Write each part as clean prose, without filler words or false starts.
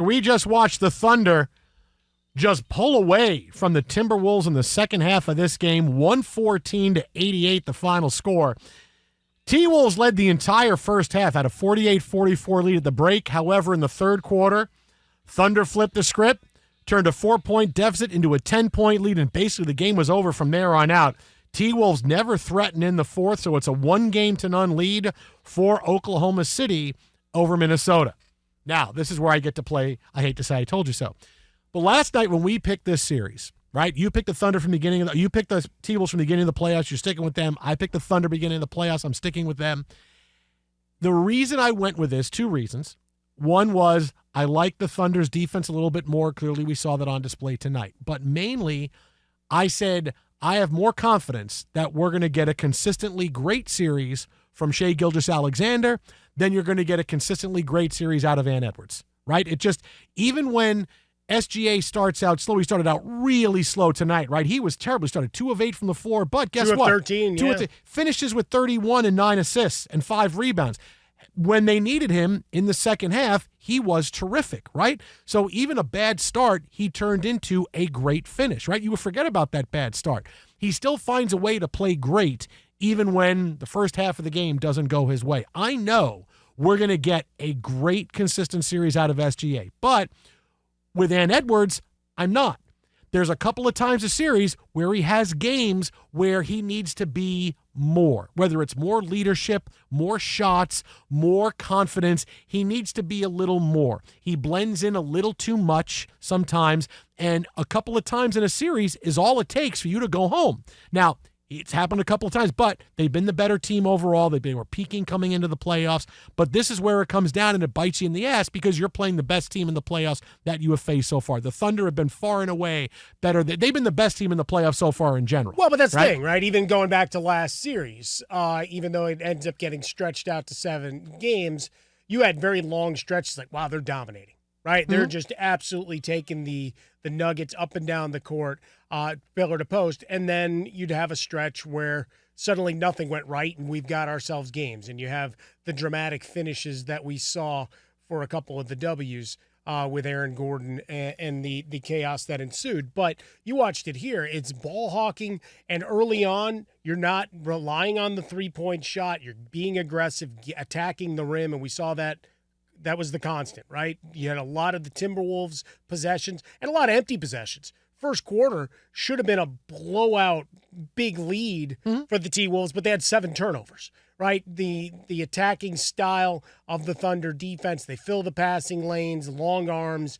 We just watched the Thunder just pull away from the Timberwolves in the second half of this game, 114-88 the final score. T-Wolves led the entire first half, had a 48-44 lead at the break. However, in the third quarter, Thunder flipped the script, turned a 4-point deficit into a 10-point lead, and basically the game was over from there on out. T-Wolves never threatened in the fourth, so it's a 1-game-to-none lead for Oklahoma City over Minnesota. Now, this is where I get to play I hate to say I told you so. But last night when we picked this series, right, you picked the Thunder from the beginning you picked the T-Wolves from the beginning of the playoffs, you're sticking with them. I picked the Thunder beginning of the playoffs, I'm sticking with them. The reason I went with this, two reasons. One was I like the Thunder's defense a little bit more. Clearly we saw that on display tonight. But mainly, I said I have more confidence that we're going to get a consistently great series from Shai Gilgeous-Alexander than you're going to get a consistently great series out of Ant Edwards, right? It just, even when SGA starts out slow, he started out really slow tonight, right? He was terrible. He started 2 of 8 from the floor, but guess 2 of what? 13, yeah. Finishes with 31 and 9 assists and 5 rebounds. When they needed him in the second half, he was terrific, right? So even a bad start, he turned into a great finish, right? You would forget about that bad start. He still finds a way to play great even when the first half of the game doesn't go his way. I know we're going to get a great consistent series out of SGA, but with Ant Edwards, I'm not. There's a couple of times a series where he has games where he needs to be more, whether it's more leadership, more shots, more confidence. He needs to be a little more. He blends in a little too much sometimes, and a couple of times in a series is all it takes for you to go home. Now, it's happened a couple of times, but they've been the better team overall. They were peaking coming into the playoffs. But this is where it comes down and it bites you in the ass because you're playing the best team in the playoffs that you have faced so far. The Thunder have been far and away better. They've been the best team in the playoffs so far in general. Well, but that's the thing, right? Even going back to last series, even though it ends up getting stretched out to 7 games, you had very long stretches like, wow, they're dominating. Right? They're just absolutely taking the Nuggets up and down the court, pillar to post, and then you'd have a stretch where suddenly nothing went right and we've got ourselves games, and you have the dramatic finishes that we saw for a couple of the W's with Aaron Gordon and the chaos that ensued. But you watched it here. It's ball hawking, and early on, you're not relying on the three-point shot. You're being aggressive, attacking the rim, and we saw that. That was the constant, right? You had a lot of the Timberwolves possessions and a lot of empty possessions. First quarter should have been a blowout big lead for the T-Wolves, but they had 7 turnovers, right? The attacking style of the Thunder defense, they fill the passing lanes, long arms,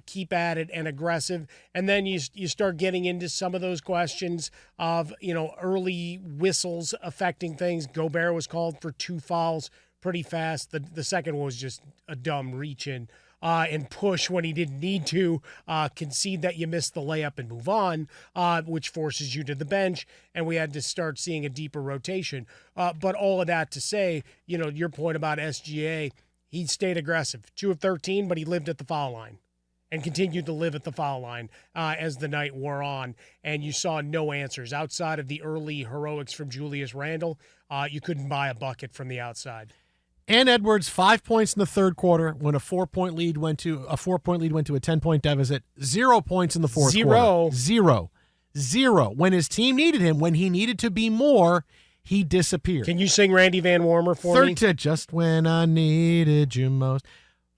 keep at it and aggressive. And then you start getting into some of those questions of, early whistles affecting things. Gobert was called for 2 fouls pretty fast. The second one was just a dumb reach in and push when he didn't need to, concede that you missed the layup and move on, which forces you to the bench, and we had to start seeing a deeper rotation. But all of that to say, your point about SGA, he stayed aggressive. 2 of 13, but he lived at the foul line and continued to live at the foul line as the night wore on, and you saw no answers. Outside of the early heroics from Julius Randle, you couldn't buy a bucket from the outside. Ant Edwards, 5 points in the third quarter when a 4-point lead went to a 10-point deficit. 0 points in the fourth quarter. Zero. When his team needed him, when he needed to be more, he disappeared. Can you sing Randy Van Warmer for me? Just when I needed you most.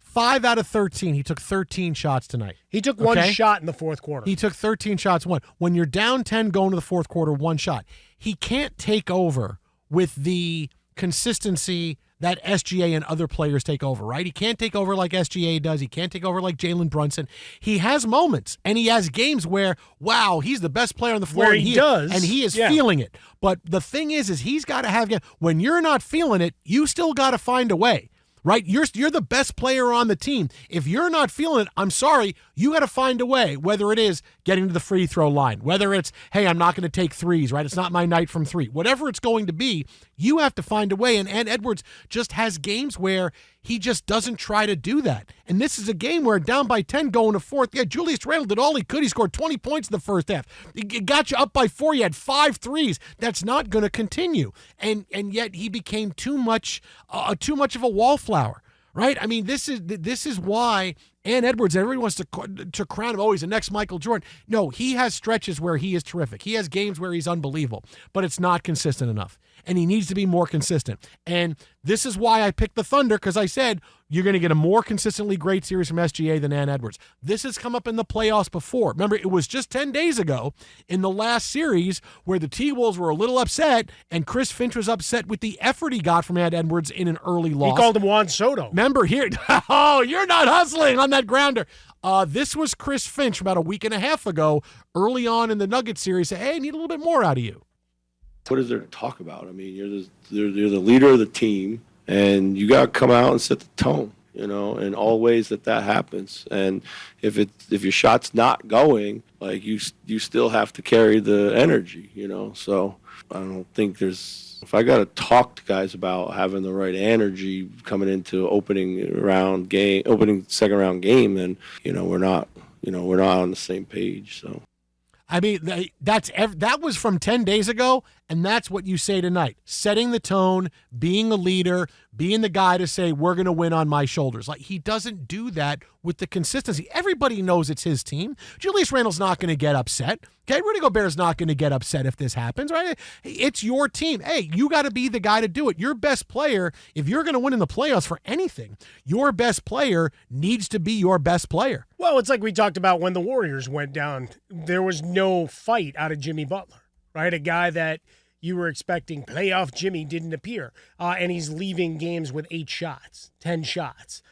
5 out of 13. He took 13 shots tonight. He took one shot in the fourth quarter. He took 13 shots. When you're down 10 going to the fourth quarter, 1 shot. He can't take over with the consistency that SGA and other players take over, right? He can't take over like SGA does. He can't take over like Jalen Brunson. He has moments, and he has games where, wow, he's the best player on the floor. Where he does. And he is feeling it. But the thing is he's got to have – when you're not feeling it, you still got to find a way. Right? You're the best player on the team. If you're not feeling it, I'm sorry, you got to find a way, whether it is getting to the free throw line, whether it's, hey, I'm not going to take threes, right? It's not my night from 3. Whatever it's going to be, you have to find a way. And Edwards just has games where he just doesn't try to do that. And this is a game where down by 10 going to fourth. Yeah, Julius Randle did all he could. He scored 20 points in the first half. He got you up by 4. You had 5 threes. That's not going to continue. And yet he became too much of a wallflower. Right? I mean, this is why Ann Edwards, everyone wants to crown him. Oh, he's the next Michael Jordan. No, he has stretches where he is terrific. He has games where he's unbelievable, but it's not consistent enough. And he needs to be more consistent. And this is why I picked the Thunder, because I said you're going to get a more consistently great series from SGA than Ann Edwards. This has come up in the playoffs before. Remember, it was just 10 days ago in the last series where the T-Wolves were a little upset, and Chris Finch was upset with the effort he got from Ann Edwards in an early loss. He called him Juan Soto. Remember here, oh, you're not hustling on that grounder. This was Chris Finch about a week and a half ago, early on in the Nuggets series. Say, hey, I need a little bit more out of you. What is there to talk about? I mean, you're the leader of the team, and you got to come out and set the tone, in all ways that happens. And if your shot's not going, like you still have to carry the energy, So I don't think if I got to talk to guys about having the right energy coming into opening second round game, then we're not on the same page. So. I mean, that was from 10 days ago, and that's what you say tonight. Setting the tone, being a leader, being the guy to say, we're going to win on my shoulders. Like, he doesn't do that with the consistency. Everybody knows it's his team. Julius Randle's not going to get upset. Okay, Rudy Gobert's not going to get upset if this happens, right? It's your team. Hey, you got to be the guy to do it. Your best player, if you're going to win in the playoffs for anything, your best player needs to be your best player. Well, it's like we talked about when the Warriors went down. There was no fight out of Jimmy Butler, right? A guy that you were expecting playoff Jimmy didn't appear, and he's leaving games with 8 shots, 10 shots.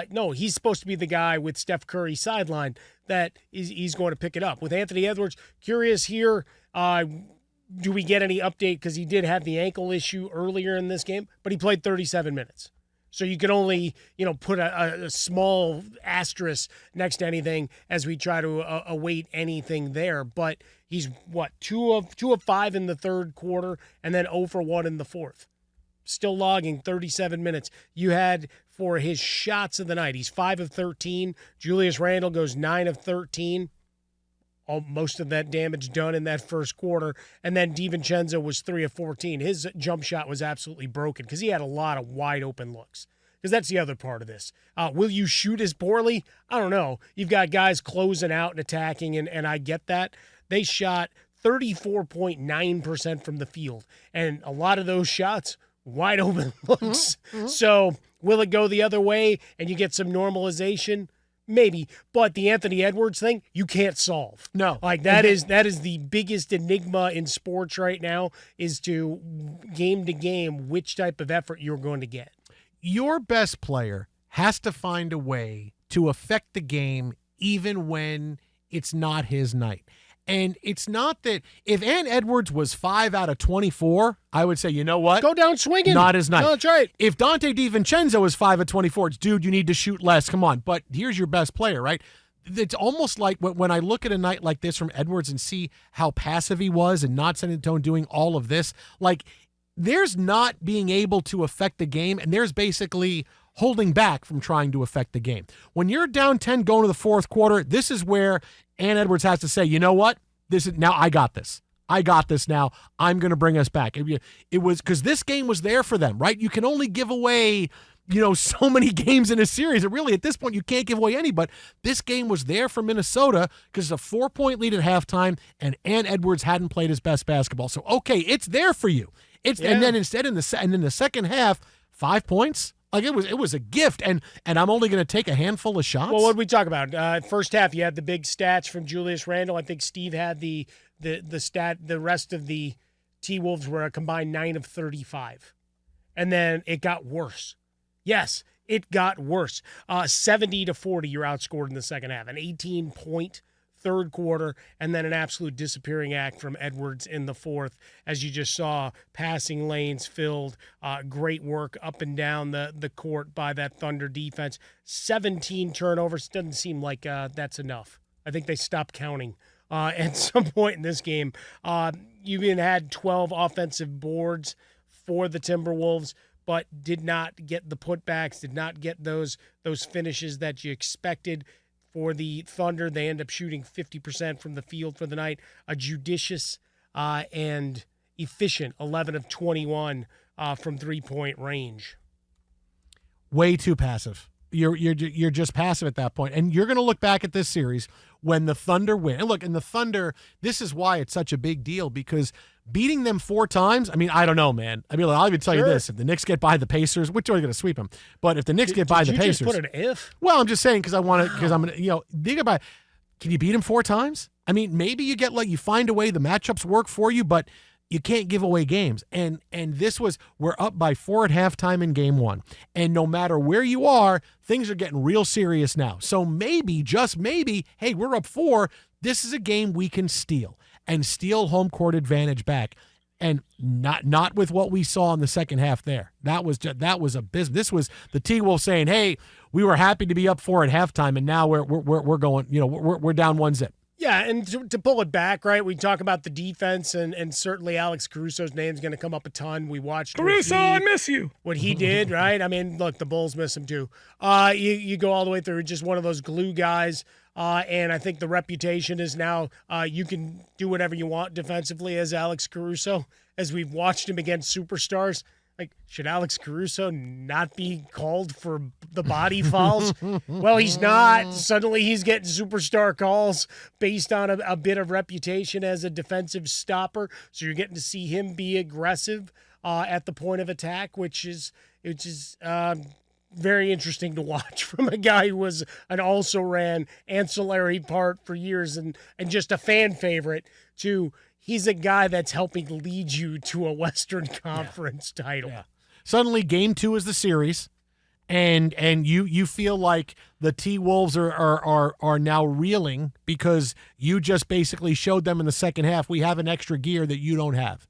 No, he's supposed to be the guy with Steph Curry sideline that he's going to pick it up. With Anthony Edwards, curious here, do we get any update? Because he did have the ankle issue earlier in this game, but he played 37 minutes. So you can only, put a small asterisk next to anything as we try to await anything there. But he's, 2 of 5 in the third quarter and then 0 for 1 in the fourth. Still logging 37 minutes. You had for his shots of the night, he's 5 of 13. Julius Randle goes 9 of 13. Most of that damage done in that first quarter. And then DiVincenzo was 3 of 14. His jump shot was absolutely broken because he had a lot of wide open looks. Because that's the other part of this. Will you shoot as poorly? I don't know. You've got guys closing out and attacking, and I get that. They shot 34.9% from the field. And a lot of those shots, wide open looks. Mm-hmm. So will it go the other way and you get some normalization? Maybe, but the Anthony Edwards thing, you can't solve. No. Like that is the biggest enigma in sports right now, is to game which type of effort you're going to get. Your best player has to find a way to affect the game even when it's not his night. And it's not that if Ann Edwards was 5 out of 24, I would say, you know what? Go down swinging. Not his night. No, that's right. If Dante DiVincenzo is 5 of 24, it's, dude, you need to shoot less. Come on. But here's your best player, right? It's almost like when I look at a night like this from Edwards and see how passive he was and not setting the tone, doing all of this, like there's not being able to affect the game, and there's basically holding back from trying to affect the game. When you're down 10 going to the fourth quarter, this is where Ann Edwards has to say, you know what? Now I got this. I got this now. I'm going to bring us back. It was because this game was there for them, right? You can only give away, so many games in a series. And really, at this point, you can't give away any. But this game was there for Minnesota because it's a 4-point lead at halftime, and Ann Edwards hadn't played his best basketball. So, okay, it's there for you. And then instead in the second half, 5 points. Like it was a gift, and I'm only going to take a handful of shots. Well, what did we talk about? First half, you had the big stats from Julius Randle. I think Steve had the stat. The rest of the T-Wolves were a combined 9 of 35, and then it got worse. Yes, it got worse. 70-40, you're outscored in the second half. An 18-point third quarter, and then an absolute disappearing act from Edwards in the fourth, as you just saw, passing lanes filled, great work up and down the court by that Thunder defense. 17 turnovers. Doesn't seem like that's enough. I think they stopped counting at some point in this game. You even had 12 offensive boards for the Timberwolves, but did not get the putbacks, did not get those finishes that you expected. For the Thunder, they end up shooting 50% from the field for the night. A judicious and efficient 11 of 21 from three-point range. Way too passive. You're just passive at that point. And you're going to look back at this series when the Thunder win. And look, and the Thunder, this is why it's such a big deal, because beating them 4 times, I mean, I don't know, man. I mean, I'll even tell you this. If the Knicks get by the Pacers, which are going to sweep them. But if the Knicks get by the Pacers. Just put an if? Well, I'm just saying because I want to, because I'm going to, think about, can you beat them 4 times? I mean, maybe you get you find a way, the matchups work for you, but you can't give away games. And this was, we're up by 4 at halftime in game 1. And no matter where you are, things are getting real serious now. So maybe, just maybe, hey, we're up 4. This is a game we can steal and steal home court advantage back. And not with what we saw in the second half there. That was a business. This was the T-Wolves saying, hey, we were happy to be up 4 at halftime, and now we're going, we're down 1-0. Yeah, and to pull it back, right, we talk about the defense, and certainly Alex Caruso's name's going to come up a ton. We watched Caruso, I miss you. What he did, right? I mean, look, the Bulls miss him too. You go all the way through, just one of those glue guys, and I think the reputation is now you can do whatever you want defensively as Alex Caruso, as we've watched him against superstars. Like, should Alex Caruso not be called for the body fouls? Well, he's not. Suddenly he's getting superstar calls based on a bit of reputation as a defensive stopper. So you're getting to see him be aggressive at the point of attack, which is very interesting to watch from a guy who was an also-ran ancillary part for years and just a fan favorite to he's a guy that's helping lead you to a Western Conference title. Yeah. Suddenly, game 2 is the series, and you feel like the T-Wolves are now reeling because you just basically showed them in the second half, we have an extra gear that you don't have.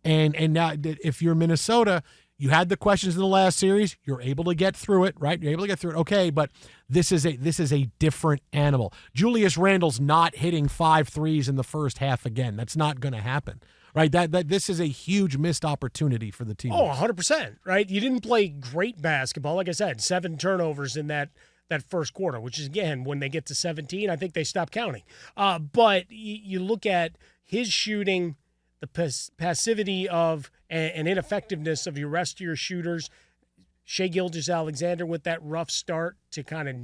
And now, if you're Minnesota, you had the questions in the last series. You're able to get through it, right? You're able to get through it. Okay, but this is a different animal. Julius Randle's not hitting 5 threes in the first half again. That's not going to happen, right? This is a huge missed opportunity for the team. Oh, 100%, right? You didn't play great basketball. Like I said, 7 turnovers in that first quarter, which is, again, when they get to 17, I think they stop counting. But you look at his shooting, the passivity of and ineffectiveness of your rest of your shooters, Shai Gilgeous-Alexander with that rough start to kind of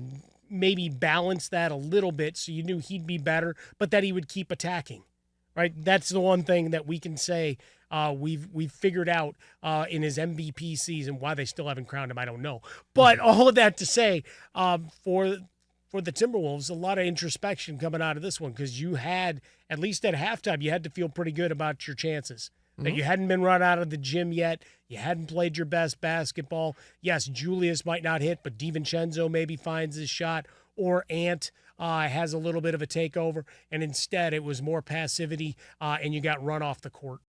maybe balance that a little bit so you knew he'd be better, but that he would keep attacking, right? That's the one thing that we can say we've figured out in his MVP season. Why they still haven't crowned him, I don't know. But all of that to say, for the Timberwolves, a lot of introspection coming out of this one because you had, at least at halftime, you had to feel pretty good about your chances. That you hadn't been run out of the gym yet. You hadn't played your best basketball. Yes, Julius might not hit, but DiVincenzo maybe finds his shot, or Ant has a little bit of a takeover, and instead it was more passivity, and you got run off the court.